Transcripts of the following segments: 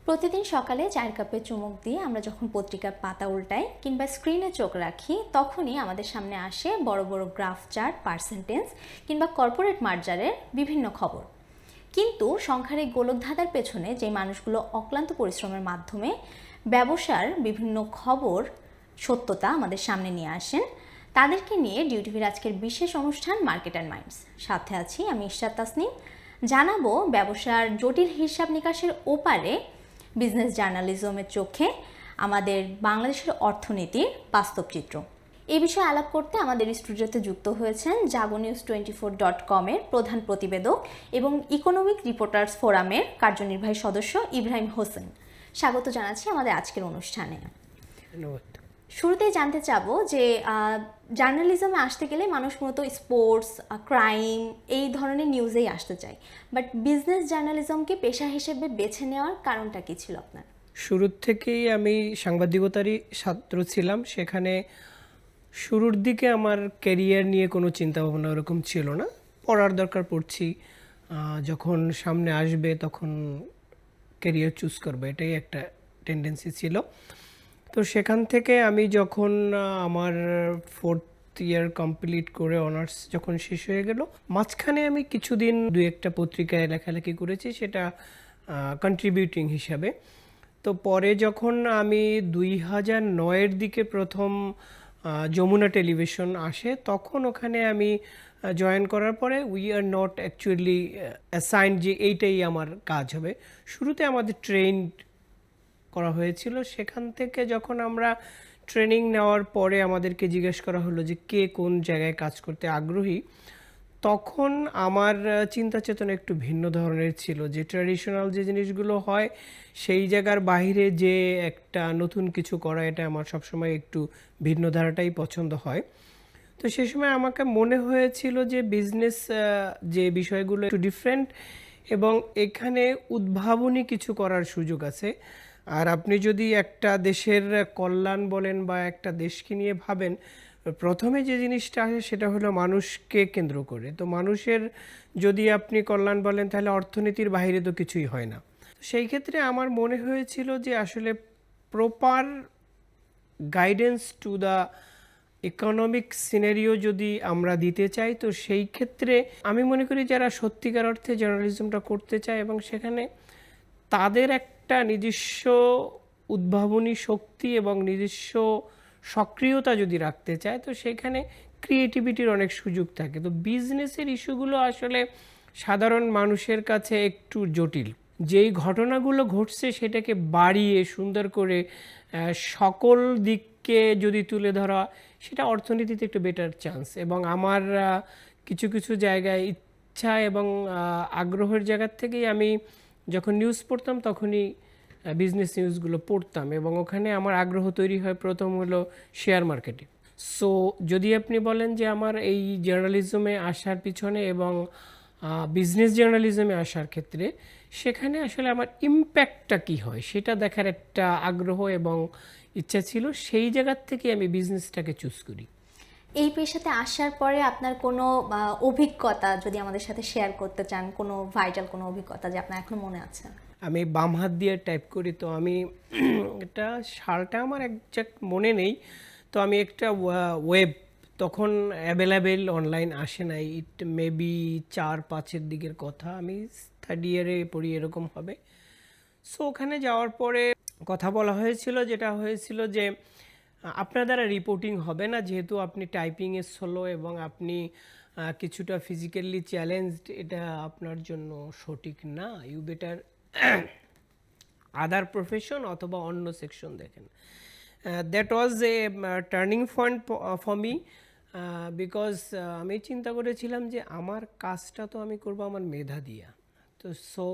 প্রতিদিন সকালে চায়ের কাপে চুমুক দিয়ে আমরা যখন পত্রিকার পাতা উল্টাই কিংবা স্ক্রিনে চোখ রাখি, তখনই আমাদের সামনে আসে বড় বড় গ্রাফ চার্ট, পার্সেন্টেজ কিংবা কর্পোরেট মার্জারের বিভিন্ন খবর। কিন্তু সংখ্যার এই গোলকধাঁধার পেছনে যে মানুষগুলো অক্লান্ত পরিশ্রমের মাধ্যমে ব্যবসার বিভিন্ন খবর, সত্যতা আমাদের সামনে নিয়ে আসেন, তাদেরকে নিয়ে ডিউটিভির আজকের বিশেষ অনুষ্ঠান মার্কেট অ্যান্ড মাইন্ডস। সাথে আছি আমি ইশরাত তাসনিম। জানাবো ব্যবসার জটিল হিসাব নিকাশের ওপারে বিজনেস জার্নালিজমের চোখে আমাদের বাংলাদেশের অর্থনীতির বাস্তব চিত্র। এই বিষয়ে আলাপ করতে আমাদের স্টুডিওতে যুক্ত হয়েছেন jagonews24.com-এর প্রধান প্রতিবেদক এবং ইকোনমিক রিপোর্টার্স ফোরামের কার্যনির্বাহী সদস্য ইব্রাহিম হোসেন। স্বাগত জানাচ্ছি আমাদের আজকের অনুষ্ঠানে। ধন্যবাদ। শুরুতেই জানতে চাবো যে জার্নালিজমে আসতে গেলে মানুষ মূলত স্পোর্টস, ক্রাইম এই ধরনের নিউজেই আসতে চায়, বাট বিজনেস জার্নালিজমকে পেশা হিসেবে বেছে নেওয়ার কারণটা কি ছিল আপনার? শুরুর থেকেই আমি সাংবাদিকতারই ছাত্র ছিলাম। সেখানে শুরুর দিকে আমার ক্যারিয়ার নিয়ে কোনো চিন্তা ভাবনা ওরকম ছিল না। পড়ার দরকার পড়ছি, যখন সামনে আসবে তখন ক্যারিয়ার চুজ করবো, এটাই একটা টেন্ডেন্সি ছিল। তো সেখান থেকে আমি যখন আমার 4th ইয়ার কমপ্লিট করে অনার্স যখন শেষ হয়ে গেল, মাঝখানে আমি কিছুদিন দু একটা পত্রিকায় লেখালেখি করেছি, সেটা কন্ট্রিবিউটিং হিসাবে। তো পরে যখন আমি 2009-এর দিকে প্রথম যমুনা টেলিভিশন আসে, তখন ওখানে আমি জয়েন করার পরে we are not actually assigned যে এইটাই আমার কাজ হবে। শুরুতে আমাদের ট্রেন করা হয়েছিল। সেখান থেকে যখন আমরা ট্রেনিং নেওয়ার পরে আমাদেরকে জিজ্ঞেস করা হলো যে কে কোন জায়গায় কাজ করতে আগ্রহী, তখন আমার চিন্তা চেতনা একটু ভিন্ন ধরনের ছিল। যে ট্র্যাডিশনাল যে জিনিসগুলো হয় সেই জায়গার বাইরে যে একটা নতুন কিছু করা, এটা আমার সবসময় একটু ভিন্ন ধারাটাই পছন্দ হয়। তো সেই সময় আমাকে মনে হয়েছিল যে বিজনেস যে বিষয়গুলো একটু ডিফারেন্ট এবং এখানে উদ্ভাবনী কিছু করার সুযোগ আছে। আর আপনি যদি একটা দেশের কল্যাণ বলেন বা একটা দেশকে নিয়ে ভাবেন, প্রথমে যে জিনিসটা আসে সেটা হলো মানুষকে কেন্দ্র করে। তো মানুষের যদি আপনি কল্যাণ বলেন তাহলে অর্থনীতির বাইরে তো কিছুই হয় না। সেই ক্ষেত্রে আমার মনে হয়েছিল যে আসলে proper guidance to the economic scenario যদি আমরা দিতে চাই, তো সেই ক্ষেত্রে আমি মনে করি যারা সত্যিকার অর্থে জার্নালিজমটা করতে চায় এবং সেখানে তাদের একটা নিজস্ব উদ্ভাবনী শক্তি এবং নিজস্ব সক্রিয়তা যদি রাখতে চায়, তো সেখানে ক্রিয়েটিভিটির অনেক সুযোগ থাকে। তো বিজনেসের ইস্যুগুলো আসলে সাধারণ মানুষের কাছে একটু জটিল। যেই ঘটনাগুলো ঘটছে সেটাকে বাড়িয়ে সুন্দর করে সকল দিককে যদি তুলে ধরা, সেটা অর্থনীতিতে একটু বেটার চান্স। এবং আমার কিছু কিছু জায়গায় ইচ্ছা এবং আগ্রহের জায়গার থেকেই আমি যখন নিউজ পড়তাম তখনই বিজনেস নিউজগুলো পড়তাম এবং ওখানে আমার আগ্রহ তৈরি হয় প্রথম হলো শেয়ার মার্কেটে। সো যদি আপনি বলেন যে আমার এই জার্নালিজমে আসার পিছনে এবং বিজনেস জার্নালিজমে আসার ক্ষেত্রে সেখানে আসলে আমার ইম্প্যাক্টটা কী হয় সেটা দেখার একটা আগ্রহ এবং ইচ্ছা ছিল, সেই জায়গার থেকে আমি বিজনেসটাকে চুজ করি। এই পেশাতে আসার পরে আপনার কোনো অভিজ্ঞতা যদি আমাদের সাথে শেয়ার করতে চান, কোনো ভাইটাল কোনো অভিজ্ঞতা যে আপনার এখন মনে আছে? আমি বাম হাত দিয়ে টাইপ করি, তো আমি এটা সালটা আমার একজ্যাক্ট মনে নেই। তো আমি একটা ওয়েব তখন অ্যাভেলেবেল অনলাইন আসে নাই, ইট মেবি 4-5-এর দিকের কথা, আমি 3rd ইয়ারে পড়ি এরকম হবে। সো ওখানে যাওয়ার পরে কথা বলা হয়েছিল, যেটা হয়েছিল যে আপনার দ্বারা রিপোর্টিং হবে না, যেহেতু আপনি টাইপিংয়ে স্লো এবং আপনি কিছুটা ফিজিক্যালি চ্যালেঞ্জড, এটা আপনার জন্য সঠিক না, ইউ বেটার আদার প্রফেশন অথবা অন্য সেকশন দেখেন। That was A turning point for me, because আমি চিন্তা করেছিলাম যে আমার কাজটা তো আমি করবো আমার মেধা দিয়া। তো সো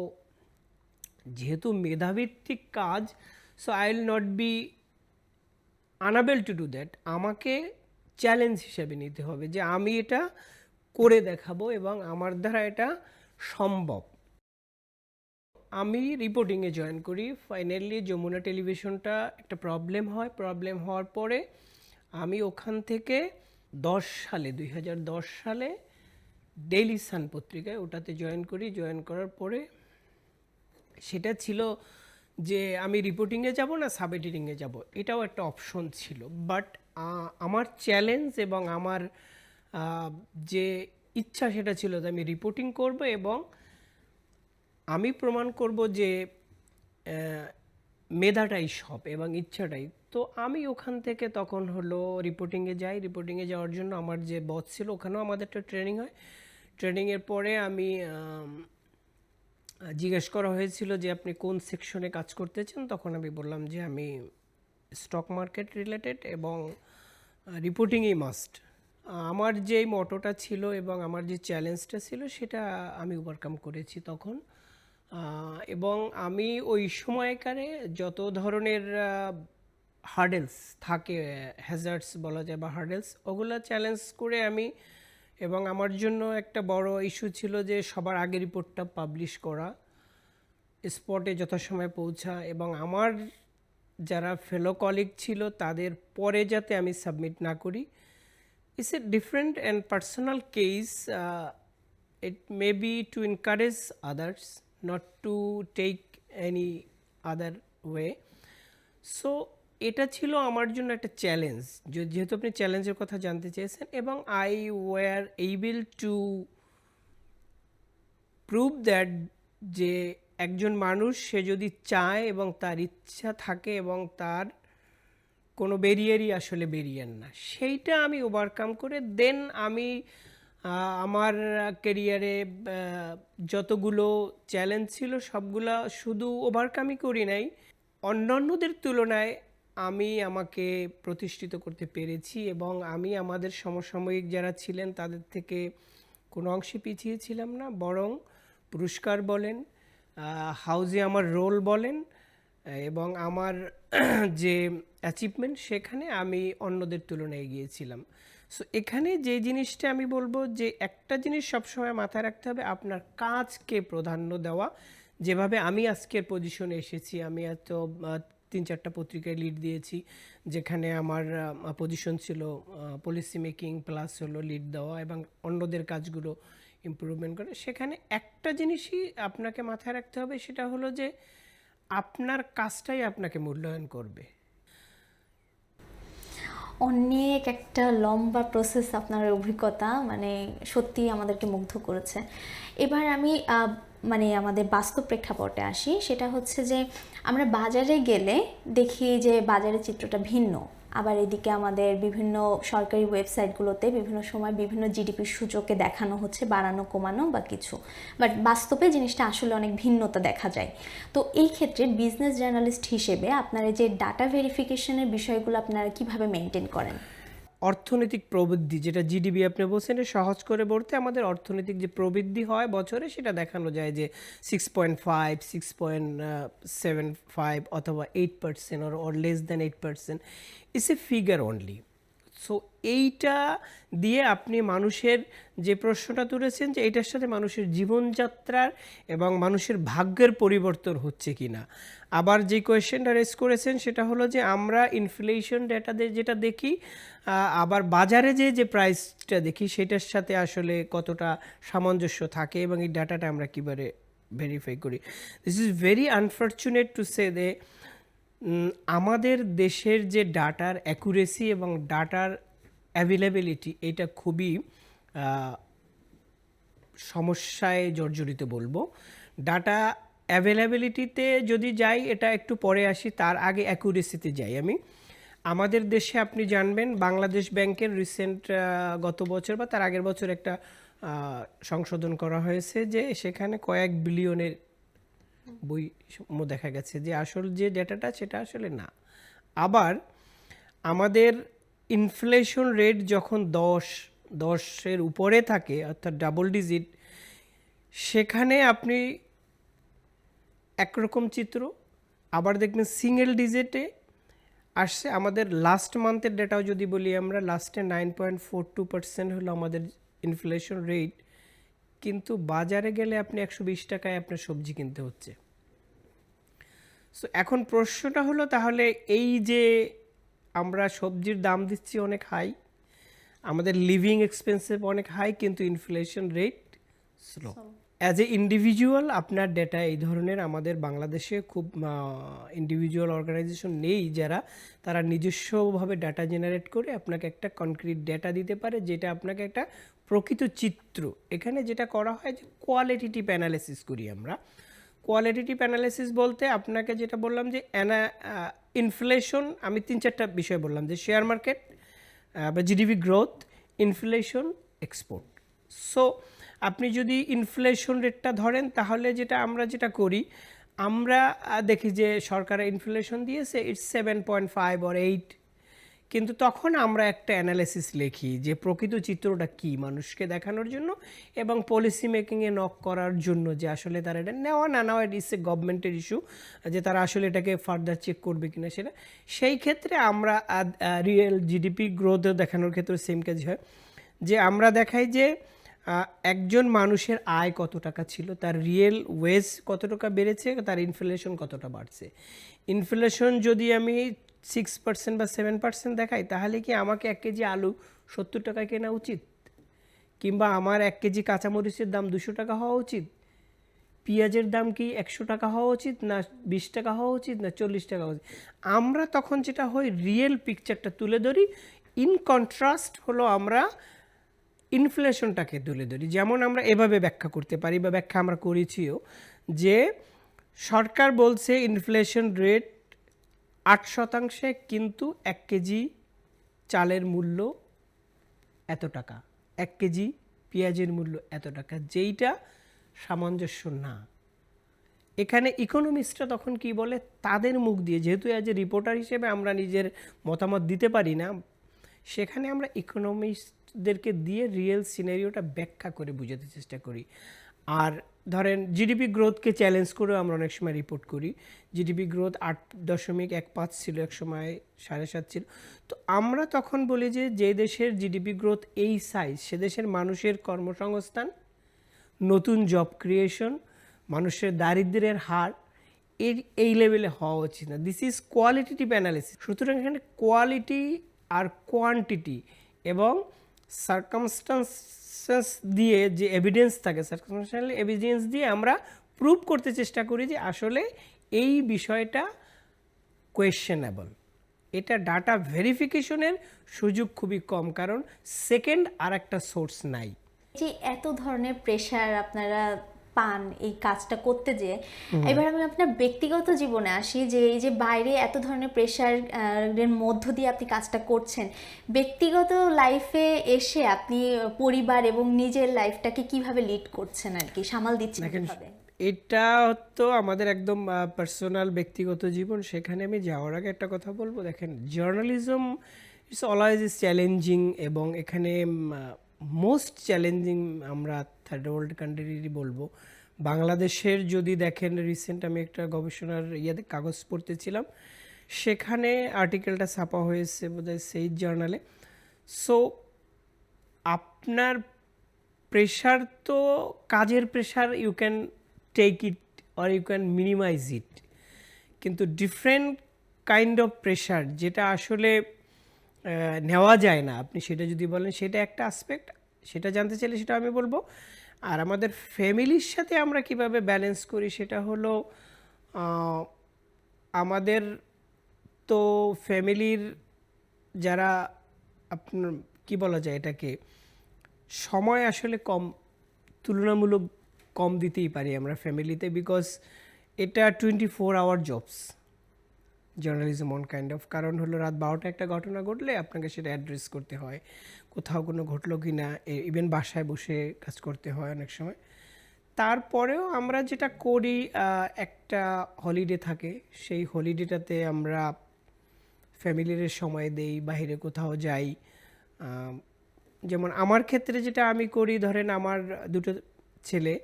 যেহেতু মেধাভিত্তিক কাজ, so I will not be unable to do that. আমাকে চ্যালেঞ্জ হিসেবে নিতে হবে যে আমি এটা করে দেখাবো এবং আমার দ্বারা এটা সম্ভব। আমি রিপোর্টিংয়ে জয়েন করি। ফাইনালি যমুনা টেলিভিশনটা একটা প্রবলেম হয়, প্রবলেম হওয়ার পরে আমি ওখান থেকে 2010 সালে ডেইলি সান পত্রিকায় ওটাতে জয়েন করি। জয়েন করার পরে সেটা ছিল যে আমি রিপোর্টিংয়ে যাব না সাব এডিটিংয়ে যাব, এটাও একটা অপশন ছিল। বাট আমার চ্যালেঞ্জ এবং আমার যে ইচ্ছা সেটা ছিল যে আমি রিপোর্টিং করব এবং আমি প্রমাণ করব যে মেধাটাই সব এবং ইচ্ছাটাই। তো আমি ওখান থেকে তখন হলো রিপোর্টিংয়ে যাই। রিপোর্টিংয়ে যাওয়ার জন্য আমার যে বস ছিল ওখানেও আমাদের একটা ট্রেনিং হয়। ট্রেনিংয়ের পরে আমি জিজ্ঞেস করা হয়েছিল যে আপনি কোন সেকশনে কাজ করতে চান, তখন আমি বললাম যে আমি স্টক মার্কেট রিলেটেড এবং রিপোর্টিংই মাস্ট। আমার যেই মটোটা ছিল এবং আমার যে চ্যালেঞ্জটা ছিল সেটা আমি ওভারকাম করেছি তখন। এবং আমি ওই সময়কারে যত ধরনের হার্ডেলস থাকে, হ্যাজার্ডস বলা যায় বা হার্ডেলস, ওগুলো চ্যালেঞ্জ করে আমি, এবং আমার জন্য একটা বড় ইস্যু ছিল যে সবার আগে রিপোর্টটা পাবলিশ করা, স্পটে যথাসময়ে পৌঁছা, এবং আমার যারা ফেলো কলিগ ছিল তাদের পরে যাতে আমি সাবমিট না করি। It's a different and personal case. It may be to encourage others not to take any other way. So এটা ছিল আমার জন্য একটা চ্যালেঞ্জ, যেহেতু আপনি চ্যালেঞ্জের কথা জানতে চেয়েছেন, এবং I were able to prove that যে একজন মানুষ সে যদি চায় এবং তার ইচ্ছা থাকে এবং তার কোনো ব্যারিয়ারই আসলে ব্যারিয়ার না, সেইটা আমি ওভারকাম করে দেন আমি আমার ক্যারিয়ারে যতগুলো চ্যালেঞ্জ ছিল সবগুলা শুধু ওভারকামই করি নাই, অন্যান্যদের তুলনায় আমি আমাকে প্রতিষ্ঠিত করতে পেরেছি। এবং আমি আমাদের সমসাময়িক যারা ছিলেন তাদের থেকে কোনো অংশে পিছিয়ে ছিলাম না, বরং পুরস্কার বলেন, হাউজে আমার রোল বলেন, এবং আমার যে অ্যাচিভমেন্ট সেখানে আমি অন্যদের তুলনায় এগিয়েছিলাম। সো এখানে যে জিনিসটা আমি বলবো যে একটা জিনিস সবসময় মাথায় রাখতে হবে, আপনার কাজকে প্রাধান্য দেওয়া। যেভাবে আমি আজকের পজিশনে এসেছি, আমি এত 3-4টা পত্রিকায় লিড দিয়েছি যেখানে আমার পজিশন ছিল পলিসি মেকিং প্লাস হলো লিড দেওয়া এবং অন্যদের কাজগুলো ইমপ্রুভমেন্ট করে। সেখানে একটা জিনিসই আপনাকে মাথায় রাখতে হবে, সেটা হলো যে আপনার কাজটাই আপনাকে মূল্যায়ন করবে। অনেক একটা লম্বা প্রসেস আপনার অভিজ্ঞতা, মানে সত্যি আমাদেরকে মুগ্ধ করেছে। এবার আমি মানে আমাদের বাস্তব প্রেক্ষাপটে আসি, সেটা হচ্ছে যে আমরা বাজারে গেলে দেখি যে বাজারের চিত্রটা ভিন্ন। আবার এদিকে আমাদের বিভিন্ন সরকারি ওয়েবসাইটগুলোতে বিভিন্ন সময় বিভিন্ন জিডিপির সূচকে দেখানো হচ্ছে বাড়ানো কমানো বা কিছু, বাট বাস্তবে জিনিসটা আসলে অনেক ভিন্নতা দেখা যায়। তো এই ক্ষেত্রে বিজনেস জার্নালিস্ট হিসেবে আপনারা যে ডাটা ভেরিফিকেশনের বিষয়গুলো আপনারা কিভাবে মেনটেন করেন? অর্থনৈতিক প্রবৃদ্ধি, যেটা জিডিপি আপনি বলছেন, সহজ করে বলতে আমাদের অর্থনৈতিক যে প্রবৃদ্ধি হয় বছরে সেটা দেখানো যায় যে 6.5, 6.75 অথবা 8% or less than 8%. It's a figure only. So এইটা দিয়ে আপনি মানুষের যে প্রশ্নটা তুলেছেন যে এইটার সাথে মানুষের জীবনযাত্রার এবং মানুষের ভাগ্যের পরিবর্তন হচ্ছে কি না, আবার যে কোয়েশ্চেনটা রেজ করেছেন সেটা হলো যে আমরা ইনফ্লেশন ডেটা যেটা দেখি, আবার বাজারে যে প্রাইসটা দেখি সেটার সাথে আসলে কতটা সামঞ্জস্য থাকে এবং এই ডাটাটা আমরা কীভাবে ভেরিফাই করি। This is very unfortunate to say they আমাদের দেশের যে ডাটার অ্যাকুরেসি এবং ডাটার অ্যাভেলেবিলিটি, এটা খুবই সমস্যায় জর্জরিত বলবো। ডাটা অ্যাভেলেবিলিটিতে যদি যাই, এটা একটু পরে আসি, তার আগে অ্যাকুরেসিতে যাই আমি। আমাদের দেশে আপনি জানবেন বাংলাদেশ ব্যাংকের রিসেন্ট গত বছর বা তার আগের বছর একটা সংশোধন করা হয়েছে যে সেখানে কয়েক বিলিয়নের বৈষম্য দেখা গেছে, যে আসল যে ডেটাটা সেটা আসলে না। আবার আমাদের ইনফ্লেশন রেট যখন 10-এর উপরে থাকে, অর্থাৎ ডাবল ডিজিট, সেখানে আপনি একরকম চিত্র, আবার দেখবেন সিঙ্গেল ডিজিটে আসছে। আমাদের লাস্ট মান্থের ডেটাও যদি বলি, আমরা লাস্টে 9.42% হলো আমাদের ইনফ্লেশন রেট, কিন্তু বাজারে গেলে আপনি 120 টাকায় আপনার সবজি কিনতে হচ্ছে। সো এখন প্রশ্নটা হলো, তাহলে এই যে আমরা সবজির দাম দিচ্ছি অনেক হাই, আমাদের লিভিং এক্সপেন্সিভ অনেক হাই, কিন্তু inflation rate slow. As a individual আপনার ডেটা এই ধরনের আমাদের বাংলাদেশে খুব ইন্ডিভিজুয়াল অর্গানাইজেশন নেই যারা তারা নিজস্বভাবে ডাটা জেনারেট করে আপনাকে একটা কনক্রিট ডেটা দিতে পারে, যেটা আপনাকে একটা প্রকৃত চিত্র। এখানে যেটা করা হয় যে কোয়ালিটেটিভ অ্যানালিসিস করি আমরা। কোয়ালিটেটিভ অ্যানালিসিস বলতে আপনাকে যেটা বললাম যে ইনফ্লেশন, আমি 3-4টা বিষয় বললাম যে শেয়ার মার্কেট বা GDP growth, inflation, export. So আপনি যদি ইনফ্লেশন রেটটা ধরেন তাহলে আমরা যেটা করি, আমরা দেখি যে সরকারের ইনফ্লেশন দিয়েছে ইটস 7.5 or 8, কিন্তু তখন আমরা একটা অ্যানালিসিস লিখি যে প্রকৃত চিত্রটা কি মানুষকে দেখানোর জন্য এবং পলিসি মেকিংয়ে নক করার জন্য, যে আসলে তারা এটা নেওয়া না নেওয়া ইটস এ গভর্নমেন্টের ইস্যু, যে তারা আসলে এটাকে ফার্দার চেক করবে কিনা সেটা। সেই ক্ষেত্রে আমরা রিয়েল জিডিপি গ্রোথ দেখানোর ক্ষেত্রে সেম কাজ হয়, যে আমরা দেখাই যে একজন মানুষের আয় কত টাকা ছিল, তার রিয়েল ওয়েজ কত টাকা বেড়েছে, তার ইনফ্লেশন কতটা বাড়ছে। ইনফ্লেশন যদি আমি 6% বা 7% দেখাই, তাহলে কি আমাকে 1 কেজি আলু 70 টাকায় কেনা উচিত? কিংবা আমার 1 কেজি কাঁচামরিচের দাম 200 টাকা হওয়া উচিত? পেঁয়াজের দাম কি 100 টাকা হওয়া উচিত, না 20 টাকা হওয়া উচিত, না 40 টাকা হওয়া উচিত? আমরা তখন যেটা হয় রিয়েল পিকচারটা তুলে ধরি। ইন কন্ট্রাস্ট হলো আমরা ইনফ্লেশনটাকে তুলে ধরি। যেমন আমরা এভাবে ব্যাখ্যা করতে পারি, বা ব্যাখ্যা আমরা করেছিও, যে সরকার বলছে ইনফ্লেশন রেট 8%, কিন্তু 1 কেজি চালের মূল্য এত টাকা, 1 কেজি পেঁয়াজের মূল্য এত টাকা, যেইটা সামঞ্জস্য না। এখানে ইকোনমিস্টরা তখন কি বলে, তাদের মুখ দিয়ে, যেহেতু অ্যাজ এ রিপোর্টার হিসেবে আমরা নিজের মতামত দিতে পারি না, সেখানে আমরা ইকোনমিস্টদেরকে দিয়ে রিয়েল সিনারিওটা ব্যাখ্যা করে বোঝাতে চেষ্টা করি। আর ধরেন জিডিপি গ্রোথকে চ্যালেঞ্জ করেও আমরা অনেক সময় রিপোর্ট করি। জিডিপি গ্রোথ 8.15 ছিল, এক সময় 7.5 ছিল। তো আমরা তখন বলি যে যে দেশের জিডিপি গ্রোথ এই সাইজ, সে দেশের মানুষের কর্মসংস্থান, নতুন জব ক্রিয়েশন, মানুষের দারিদ্র্যের হার এই লেভেলে হওয়া উচিত না। This is qualitative analysis. সুতরাং এখানে কোয়ালিটি আর কোয়ান্টিটি এবং সার্কামস্টান্সেস দিয়ে যে এভিডেন্স থাকে, সার্কামস্টান্সিয়াল এভিডেন্স দিয়ে আমরা প্রুভ করতে চেষ্টা করি যে আসলে এই বিষয়টা কোয়েশ্চেনেবল। এটা ডাটা ভেরিফিকেশনের সুযোগ খুবই কম, কারণ সেকেন্ড আর একটা সোর্স নাই। যে এত ধরনের প্রেশার আপনারা পান এই কাজটা করতে যেয়ে, এবার আমি আপনার ব্যক্তিগত জীবনে আসি, যে এই যে বাইরে এত ধরনের প্রেশার এর মধ্য দিয়ে আপনি কাজটা করছেন, ব্যক্তিগত লাইফে এসে আপনি পরিবার এবং নিজের লাইফটাকে কিভাবে লিড করছেন, আর কি সামাল দিচ্ছেন কিভাবে? এটা তো আমাদের একদম পার্সোনাল ব্যক্তিগত জীবন, সেখানে আমি যাওয়ার আগে একটা কথা বলবো। দেখেন, journalism it's always is challenging, এবং এখানে মোস্ট চ্যালেঞ্জিং আমরা থার্ড ওয়ার্ল্ড কান্ট্রি বলবো। বাংলাদেশের যদি দেখেন, রিসেন্ট আমি একটা গবেষণার কাগজ পড়তেছিলাম, সেখানে আর্টিকেলটা ছাপা হয়েছে বোধহয় সেই জার্নালে। সো আপনার প্রেশার তো কাজের pressure, you can take it or you can minimize it, কিন্তু ডিফারেন্ট কাইন্ড অফ প্রেশার যেটা আসলে নেওয়া যায় না, আপনি সেটা যদি বলেন, সেটা একটা আসপেক্ট। সেটা জানতে চাইলে সেটা আমি বলবো। আর আমাদের ফ্যামিলির সাথে আমরা কিভাবে ব্যালেন্স করি, সেটা হলো আমাদের তো ফ্যামিলির যারা আপনার কি বলা যায় এটাকে, সময় আসলে কম, তুলনামূলক কম দিতেই পারি আমরা ফ্যামিলিতে, বিকজ এটা 24 hour jobs journalism on kind of. কারণ হলো রাত 12টা একটা ঘটনা ঘটলে আপনাকে সেটা অ্যাড্রেস করতে হয়, কোথাও কোনো ঘটলো কি না, ইভেন বাসায় বসে কাজ করতে হয় অনেক সময়। তারপরেও আমরা যেটা করি, একটা হলিডে থাকে, সেই হলিডেটাতে আমরা ফ্যামিলির সময় দেই, বাইরে কোথাও যাই। যেমন আমার ক্ষেত্রে যেটা আমি করি, ধরেন আমার 2টো ছেলে,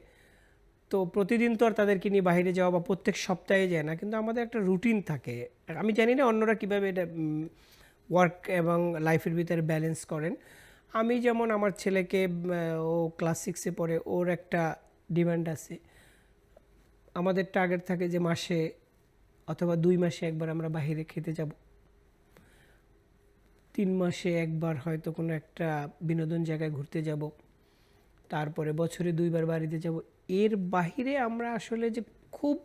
তো প্রতিদিন তো আর তাদেরকে নিয়ে বাইরে যাওয়া বা প্রত্যেক সপ্তাহে যায় না, কিন্তু আমাদের একটা রুটিন থাকে। আমি জানি না অন্যরা কীভাবে এটা ওয়ার্ক এবং লাইফের ভিতরে ব্যালেন্স করেন। আমি যেমন আমার ছেলেকে, ও ক্লাস 6-এ পড়ে, ওর একটা ডিমান্ড আছে, আমাদের টার্গেট থাকে যে মাসে অথবা 2 মাসে একবার আমরা বাইরে খেতে যাব, 3 মাসে একবার হয়তো কোনো একটা বিনোদন জায়গায় ঘুরতে যাব। তারপরে বছরে 2বার বাড়িতে যাব। এর বাহিরে আমরা আসলে যে খুব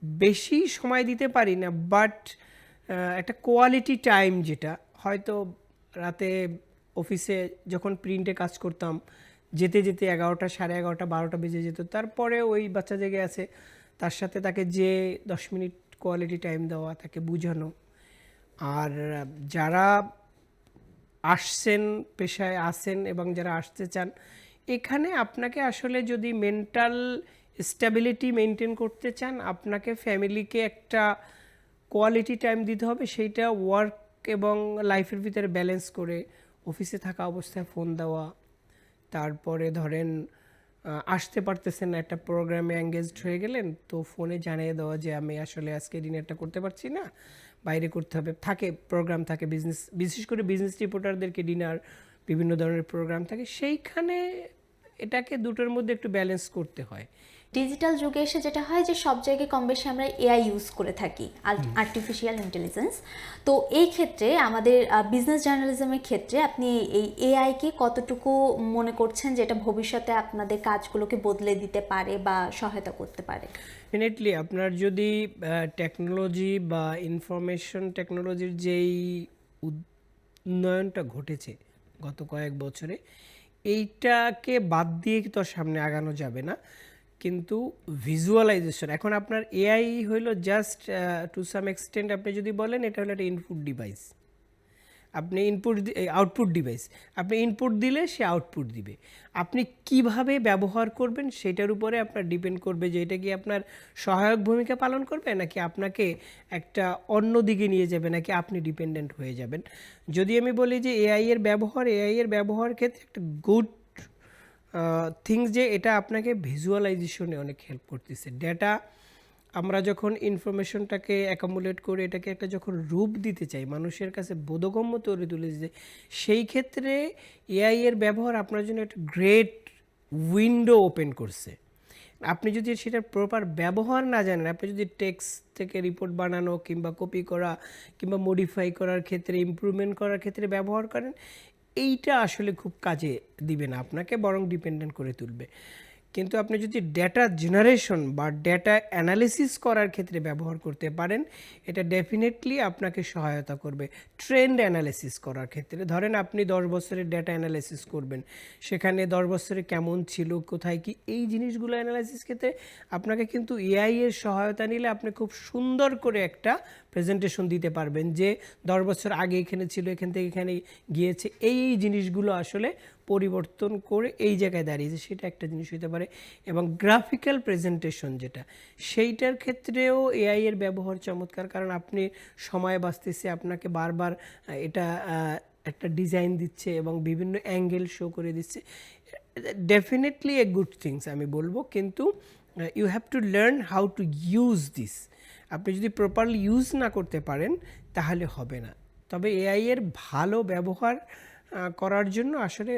বেশি সময় দিতে পারি না, বাট একটা কোয়ালিটি টাইম, যেটা হয়তো রাতে অফিসে যখন প্রিন্টে কাজ করতাম, যেতে যেতে 11টা, 11:30, 12টা বেজে যেত, তারপরে ওই বাচ্চা জেগে আছে, তার সাথে তাকে যে 10 মিনিট কোয়ালিটি টাইম দেওয়া, তাকে বোঝানো। আর যারা আসছেন, পেশায় আসেন এবং যারা আসতে চান, এখানে আপনাকে আসলে যদি মেন্টাল স্টেবিলিটি মেনটেন করতে চান, আপনাকে ফ্যামিলিকে একটা কোয়ালিটি টাইম দিতে হবে। সেইটা ওয়ার্ক এবং লাইফের ভিতরে ব্যালেন্স করে অফিসে থাকা অবস্থায় ফোন দেওয়া, তারপরে ধরেন আসতে পারতেছেন না, একটা প্রোগ্রামে এঙ্গেজড হয়ে গেলেন, তো ফোনে জানিয়ে দেওয়া যে আমি আসলে আজকে ডিনারটা করতে পারছি না, বাইরে করতে হবে। থাকে প্রোগ্রাম থাকে, বিশেষ করে বিজনেস রিপোর্টারদেরকে ডিনার, বিভিন্ন ধরনের প্রোগ্রাম থাকে, সেইখানে এটাকে দুটোর মধ্যে একটু ব্যালেন্স করতে হয়। ডিজিটাল যুগে এসে যেটা হয় যে সব জায়গায় কম বেশি আমরা এআই ইউজ করে থাকি, আর্টিফিশিয়াল ইন্টেলিজেন্স। তো এই ক্ষেত্রে আমাদের বিজনেস জার্নালিজমের ক্ষেত্রে আপনি এই এআইকে কতটুকু মনে করছেন যে এটা ভবিষ্যতে আপনাদের কাজগুলোকে বদলে দিতে পারে বা সহায়তা করতে পারে? ডেফিনেটলি আপনার যদি টেকনোলজি বা ইনফরমেশন টেকনোলজির যেই উন্নয়নটা ঘটেছে গত কয়েক বছরে, এইটাকে বাদ দিয়ে তো সামনে আগানো যাবে না। কিন্তু ভিজুয়ালাইজেশন, এখন আপনার এআই হইল জাস্ট টু সাম এক্সটেন্ট, আপনি যদি বলেন এটা হলো একটা ইনপুট ডিভাইস, আপনি আউটপুট ডিভাইস, আপনি ইনপুট দিলে সে আউটপুট দিবে। আপনি কিভাবে ব্যবহার করবেন সেটার উপরে আপনার ডিপেন্ড করবে যে এটা কি আপনার সহায়ক ভূমিকা পালন করবে, নাকি আপনাকে একটা অন্য দিকে নিয়ে যাবে, নাকি আপনি ডিপেন্ডেন্ট হয়ে যাবেন। যদি আমি বলি যে এআই এর ব্যবহার ক্ষেত্রে একটা গুড থিংস, যে এটা আপনাকে ভিজুয়ালাইজেশনে অনেক হেল্প করতেছে। ডেটা আমরা যখন ইনফরমেশনটাকে অ্যাকোমোডেট করে এটাকে একটা যখন রূপ দিতে চাই, মানুষের কাছে বোধগম্য করে তুলে দিতে, সেই ক্ষেত্রে এআই এর ব্যবহার আপনার জন্য একটা গ্রেট উইন্ডো ওপেন করছে। আপনি যদি সেটার প্রপার ব্যবহার না জানেন, আপনি যদি টেক্সট থেকে রিপোর্ট বানানো কিংবা কপি করা কিংবা মডিফাই করার ক্ষেত্রে, ইমপ্রুভমেন্ট করার ক্ষেত্রে ব্যবহার করেন, এইটা আসলে খুব কাজে দিবে না আপনাকে, বরং ডিপেন্ডেন্ট করে তুলবে। কিন্তু আপনি যদি ডেটা জেনারেশন বা ডেটা অ্যানালিসিস করার ক্ষেত্রে ব্যবহার করতে পারেন, এটা ডেফিনেটলি আপনাকে সহায়তা করবে। ট্রেন্ড অ্যানালিসিস করার ক্ষেত্রে ধরেন আপনি 10 বছরের ডেটা অ্যানালিসিস করবেন, সেখানে 10 বছরে কেমন ছিল, কোথায় কি, এই জিনিসগুলো অ্যানালাইসিস ক্ষেত্রে আপনাকে কিন্তু এআই এর সহায়তা নিলে আপনি খুব সুন্দর করে একটা প্রেজেন্টেশন দিতে পারবেন যে 10 বছর আগে এখানে ছিল, এখান থেকে এখানে গিয়েছে, এই জিনিসগুলো আসলে পরিবর্তন করে এই জায়গায় দাঁড়িয়েছে, সেটা একটা জিনিস হতে পারে। এবং গ্রাফিক্যাল প্রেজেন্টেশন যেটা, সেইটার ক্ষেত্রেও এআই এর ব্যবহার চমৎকার, কারণ আপনি সময় বাঁচতেছে, আপনাকে বারবার এটা একটা ডিজাইন দিচ্ছে এবং বিভিন্ন অ্যাঙ্গেল শো করে দিচ্ছে। ডেফিনেটলি এ গুড থিংস আমি বলবো, কিন্তু you have to learn how to use this. আপনি যদি প্রপারলি ইউজ না করতে পারেন তাহলে হবে না। তবে এআই এর ভালো ব্যবহার করার জন্য আসলে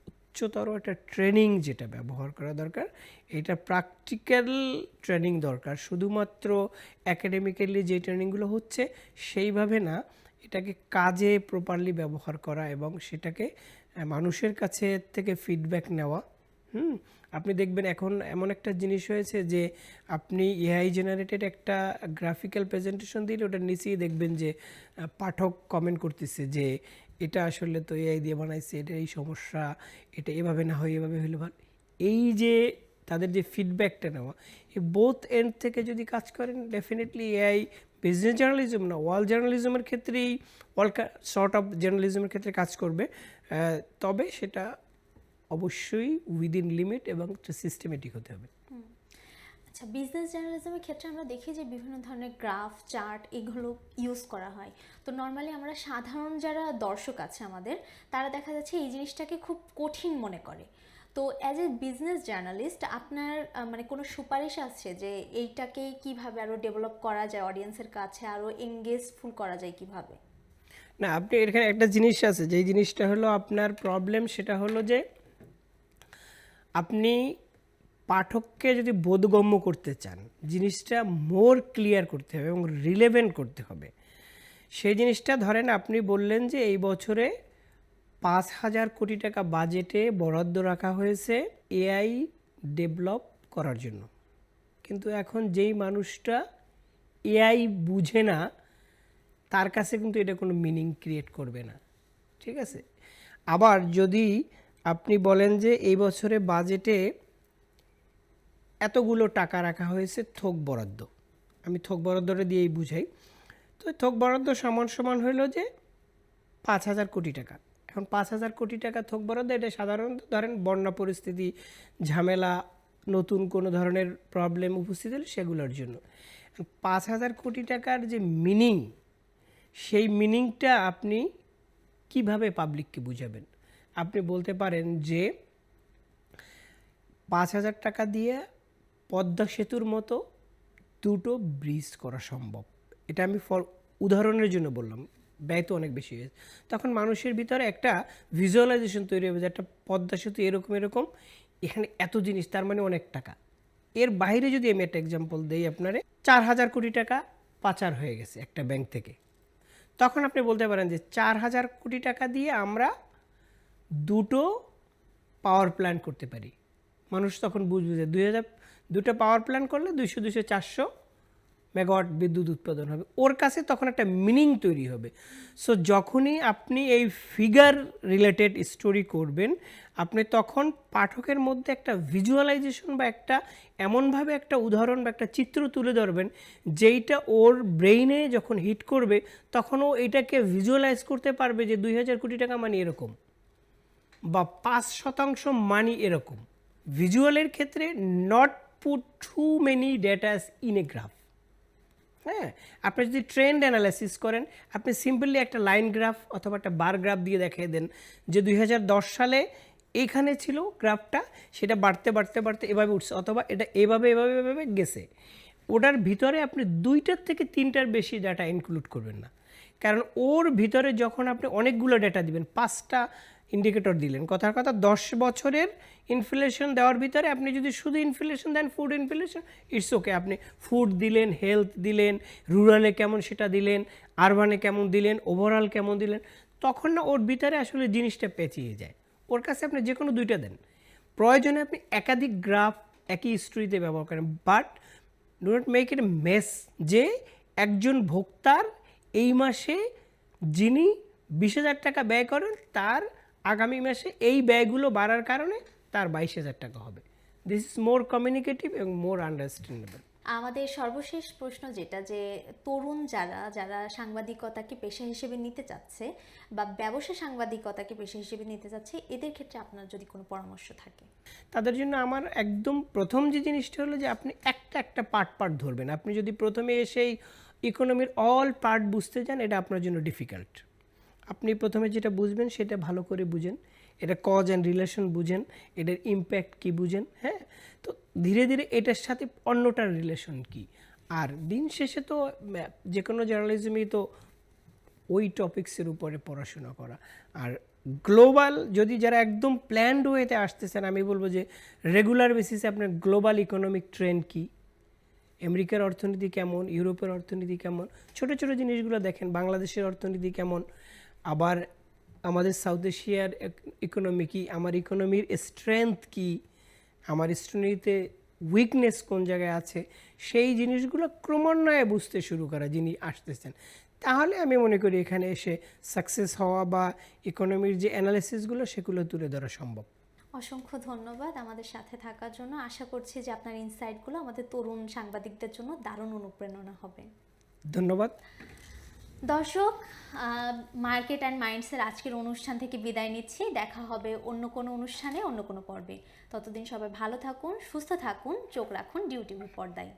উচ্চতর একটা ট্রেনিং যেটা ব্যবহার করা দরকার, এটা প্র্যাকটিক্যাল ট্রেনিং দরকার। শুধুমাত্র অ্যাকাডেমিক্যালি যে ট্রেনিংগুলো হচ্ছে সেইভাবে না, এটাকে কাজে প্রপারলি ব্যবহার করা এবং সেটাকে মানুষের কাছে থেকে ফিডব্যাক নেওয়া। আপনি দেখবেন এখন এমন একটা জিনিস হয়েছে যে আপনি এআই জেনারেটেড একটা গ্রাফিক্যাল প্রেজেন্টেশন দিলে ওটার নিচেই দেখবেন যে পাঠক কমেন্ট করতেছে যে এটা আসলে তো এআই দিয়ে বানাইছে, এটা এই সমস্যা, এটা এভাবে না হয় এভাবে হইলে ভালো। এই যে তাদের যে ফিডব্যাকটা নেওয়া, এই বোথ এন্ড থেকে যদি কাজ করেন, ডেফিনেটলি এআই বিজনেস জার্নালিজম না, ওয়াল জার্নালিজমের ক্ষেত্রেই, অল সর্ট অফ জার্নালিজমের ক্ষেত্রে কাজ করবে। তবে সেটা অবশ্যই উইদিন লিমিট এবং সিস্টেমেটিক হতে হবে। আচ্ছা, বিজনেস জার্নালিজমের ক্ষেত্রে আমরা দেখি যে বিভিন্ন ধরনের গ্রাফ, চার্ট এগুলো ইউজ করা হয়। তো নর্মালি আমরা সাধারণ যারা দর্শক আছে আমাদের, তারা দেখা যাচ্ছে এই জিনিসটাকে খুব কঠিন মনে করে। তো অ্যাজ এ বিজনেস জার্নালিস্ট আপনার মানে কোনো সুপারিশ আছে যে এইটাকে কিভাবে আরও ডেভেলপ করা যায়, অডিয়েন্সের কাছে আরও এঙ্গেজফুল করা যায় কিভাবে? না, আপনি এখানে একটা জিনিস আছে, যেই জিনিসটা হলো আপনার প্রবলেম, সেটা হলো যে আপনি পাঠককে যদি বোধগম্য করতে চান, জিনিসটা মোর ক্লিয়ার করতে হবে এবং রিলেভেন্ট করতে হবে। সেই জিনিসটা ধরেন আপনি বললেন যে এই বছরে 5,000 কোটি টাকা বাজেটে বরাদ্দ রাখা হয়েছে এআই ডেভেলপ করার জন্য। কিন্তু এখন যেই মানুষটা এআই বুঝে না তার কাছে কিন্তু এটা কোনো মিনিং ক্রিয়েট করবে না, ঠিক আছে। আবার যদি আপনি বলেন যে এই বছরে বাজেটে এতগুলো টাকা রাখা হয়েছে থোক বরাদ্দ, আমি থোক বরাদ্দটা দিয়েই বুঝাই। তো থোক বরাদ্দ সমান সমান হলো যে 5,000 কোটি টাকা। এখন 5,000 কোটি টাকা থোক বরাদ্দ, এটা সাধারণত ধরেন বন্যা পরিস্থিতি, ঝামেলা, নতুন কোনো ধরনের প্রবলেম উপস্থিত হলে সেগুলোর জন্য। 5,000 কোটি টাকার যে মিনিং, সেই মিনিংটা আপনি কিভাবে পাবলিককে বুঝাবেন? আপনি বলতে পারেন যে 5,000 টাকা দিয়ে পদ্মা সেতুর মতো 2টো ব্রিজ করা সম্ভব। এটা আমি উদাহরণের জন্য বললাম, ব্যয় তো অনেক বেশি হয়েছে। তখন মানুষের ভিতরে একটা ভিজুয়ালাইজেশন তৈরি হবে যে একটা পদ্মা সেতু এরকম এরকম, এখানে এত জিনিস, তার মানে অনেক টাকা। এর বাইরে যদি আমি একটা এক্সাম্পল দিই আপনারে, 4,000 কোটি টাকা পাচার হয়ে গেছে একটা ব্যাংক থেকে। তখন আপনি বলতে পারেন যে 4,000 কোটি টাকা দিয়ে আমরা 2টো পাওয়ার প্ল্যান্ট করতে পারি। মানুষ তখন বুঝবে যে 2টা পাওয়ার প্ল্যান্ট করলে 200, 400 মেগাওয়াট বিদ্যুৎ উৎপাদন হবে। ওর কাছে তখন একটা মিনিং তৈরি হবে। সো যখনই আপনি এই ফিগার রিলেটেড স্টোরি করবেন, আপনি তখন পাঠকের মধ্যে একটা ভিজুয়ালাইজেশন বা একটা এমনভাবে একটা উদাহরণ বা একটা চিত্র তুলে ধরবেন যেইটা ওর ব্রেইনে যখন হিট করবে তখন ও এটাকে ভিজুয়ালাইজ করতে পারবে যে 2,000 কোটি টাকা মানে এরকম, বা 5% মানি এরকম। ভিজুয়ালের ক্ষেত্রে not put too many datas in a graph. হ্যাঁ, আপনি যদি ট্রেন্ড অ্যানালাইসিস করেন, আপনি সিম্পলি একটা লাইন গ্রাফ অথবা একটা বার গ্রাফ দিয়ে দেখিয়ে দেন যে 2010 সালে এইখানে ছিল গ্রাফটা, সেটা বাড়তে বাড়তে বাড়তে এভাবে উঠছে, অথবা এটা এভাবে এভাবে এভাবে গেছে। ওটার ভিতরে আপনি 2টার থেকে 3টার বেশি ডাটা ইনক্লুড করবেন না, কারণ ওর ভিতরে যখন আপনি অনেকগুলো ডেটা দিবেন, 5টা ইন্ডিকেটর দিলেন, কথার কথা 10 বছরের ইনফ্লেশন দেওয়ার ভিতরে আপনি যদি শুধু ইনফ্লেশন দেন, ফুড ইনফ্লেশন, ইটস ওকে। আপনি ফুড দিলেন, হেলথ দিলেন, রুরালে কেমন সেটা দিলেন, আরবানে কেমন দিলেন, ওভারঅল কেমন দিলেন, তখন না ওর ভিতরে আসলে জিনিসটা পেঁচিয়ে যায়। ওর কাছে আপনি যে কোনো 2টা দেন, প্রয়োজনে আপনি একাধিক গ্রাফ একই স্টোরিতে ব্যবহার করেন, but do not make it A mace যে একজন ভোক্তার এই মাসে যিনি 20,000 টাকা ব্যয় করেন তার আগামী মাসে এই ব্যয়গুলো বাড়ার কারণে তার 22,000 টাকা হবে। দিস ইজ মোর কমিউনিকেটিভ এবং মোর আন্ডারস্ট্যান্ডেবল। আমাদের সর্বশেষ প্রশ্ন যেটা, যে তরুণ যারা সাংবাদিকতাকে পেশা হিসেবে নিতে চাচ্ছে বা ব্যবসা সাংবাদিকতাকে পেশা হিসেবে নিতে চাচ্ছে, এদের ক্ষেত্রে আপনার যদি কোনো পরামর্শ থাকে? তাদের জন্য আমার একদম প্রথম যে জিনিসটা হলো যে আপনি একটা পার্ট ধরবেন। আপনি যদি প্রথমে এসেই ইকোনমির অল পার্ট বুঝতে যান, এটা আপনার জন্য ডিফিকাল্ট। আপনি প্রথমে যেটা বুঝবেন সেটা ভালো করে বুঝেন, এটা কজ অ্যান্ড রিলেশন বুঝেন, এটার ইম্প্যাক্ট কী বুঝেন। হ্যাঁ, তো ধীরে ধীরে এটার সাথে অন্যটার রিলেশন কী। আর দিন শেষে তো যে কোনো জার্নালিজমই তো ওই টপিক্সের উপরে পড়াশোনা করা। আর গ্লোবাল যদি যারা একদম প্ল্যান্ড ওয়েতে আসতেছেন, আমি বলবো যে রেগুলার বেসিসে আপনার গ্লোবাল ইকোনমিক ট্রেন্ড কী, আমেরিকার অর্থনীতি কেমন, ইউরোপের অর্থনীতি কেমন, ছোটো ছোটো জিনিসগুলো দেখেন, বাংলাদেশের অর্থনীতি কেমন, আবার আমাদের সাউথ এশিয়ার ইকোনমি কী, আমার ইকোনমির স্ট্রেংথ কী, আমার ইকোনমিতে উইকনেস কোন জায়গায় আছে, সেই জিনিসগুলো ক্রমান্বয়ে বুঝতে শুরু করা যিনি আসতেছেন, তাহলে আমি মনে করি এখানে এসে সাকসেস হওয়া বা ইকোনমির যে অ্যানালিসিসগুলো সেগুলো তুলে ধরা সম্ভব। অসংখ্য ধন্যবাদ আমাদের সাথে থাকার জন্য। আশা করছি যে আপনার ইনসাইটগুলো আমাদের তরুণ সাংবাদিকদের জন্য দারুণ অনুপ্রেরণা হবে। ধন্যবাদ। দর্শক, মার্কেট অ্যান্ড মাইন্ডসের আজকের অনুষ্ঠান থেকে বিদায় নিচ্ছি। দেখা হবে অন্য কোনো অনুষ্ঠানে, অন্য কোনো পর্বে। ততদিন সবাই ভালো থাকুন, সুস্থ থাকুন, চোখ রাখুন ডিউটি পর্দায়।